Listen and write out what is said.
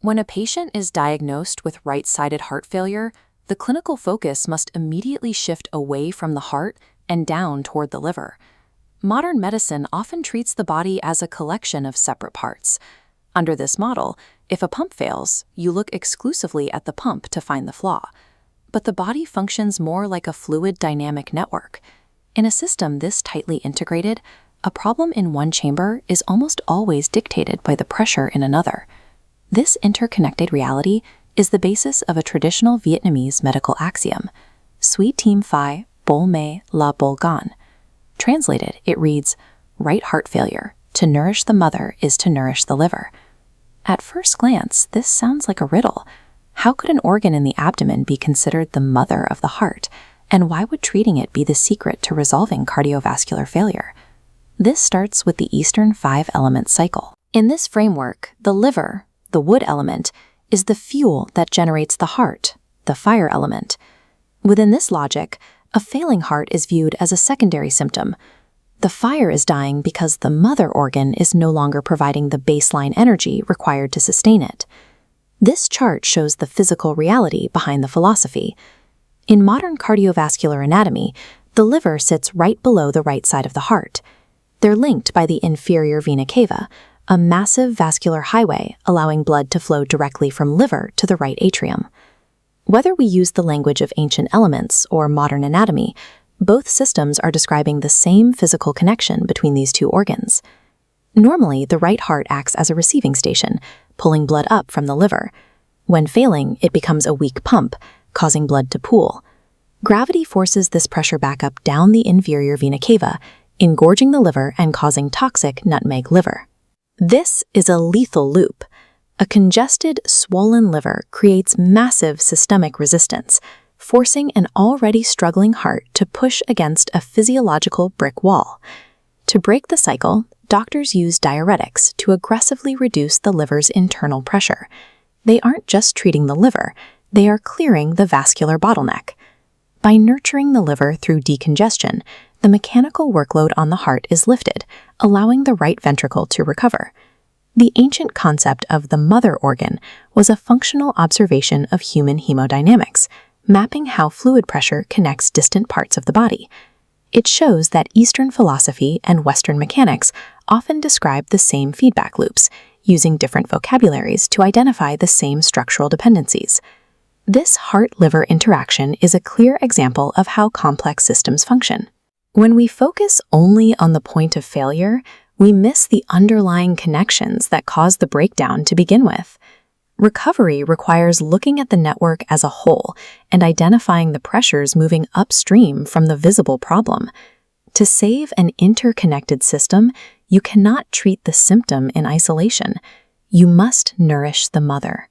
When a patient is diagnosed with right-sided heart failure, the clinical focus must immediately shift away from the heart and down toward the liver. Modern medicine often treats the body as a collection of separate parts. Under this model, if a pump fails, you look exclusively at the pump to find the flaw. But the body functions more like a fluid dynamic network. In a system this tightly integrated, a problem in one chamber is almost always dictated by the pressure in another. This interconnected reality is the basis of a traditional Vietnamese medical axiom, Suy tim phai, bol me la bol gan. Translated, it reads, right heart failure, to nourish the mother is to nourish the liver. At first glance, this sounds like a riddle. How could an organ in the abdomen be considered the mother of the heart, and why would treating it be the secret to resolving cardiovascular failure? This starts with the Eastern 5-element cycle. In this framework, the liver, the wood element, is the fuel that generates the heart, the fire element. Within this logic, a failing heart is viewed as a secondary symptom. The fire is dying because the mother organ is no longer providing the baseline energy required to sustain it. This chart shows the physical reality behind the philosophy. In modern cardiovascular anatomy, the liver sits right below the right side of the heart. They're linked by the inferior vena cava, a massive vascular highway allowing blood to flow directly from liver to the right atrium. Whether we use the language of ancient elements or modern anatomy, both systems are describing the same physical connection between these two organs. Normally, the right heart acts as a receiving station, pulling blood up from the liver. When failing, it becomes a weak pump, causing blood to pool. Gravity forces this pressure back up down the inferior vena cava, engorging the liver and causing toxic nutmeg liver. This is a lethal loop. A congested, swollen liver creates massive systemic resistance, forcing an already struggling heart to push against a physiological brick wall. To break the cycle, doctors use diuretics to aggressively reduce the liver's internal pressure. They aren't just treating the liver, they are clearing the vascular bottleneck. By nurturing the liver through decongestion, the mechanical workload on the heart is lifted, allowing the right ventricle to recover. The ancient concept of the mother organ was a functional observation of human hemodynamics, mapping how fluid pressure connects distant parts of the body. It shows that Eastern philosophy and Western mechanics often describe the same feedback loops, using different vocabularies to identify the same structural dependencies. This heart-liver interaction is a clear example of how complex systems function. When we focus only on the point of failure, we miss the underlying connections that cause the breakdown to begin with. Recovery requires looking at the network as a whole and identifying the pressures moving upstream from the visible problem. To save an interconnected system, you cannot treat the symptom in isolation. You must nourish the mother.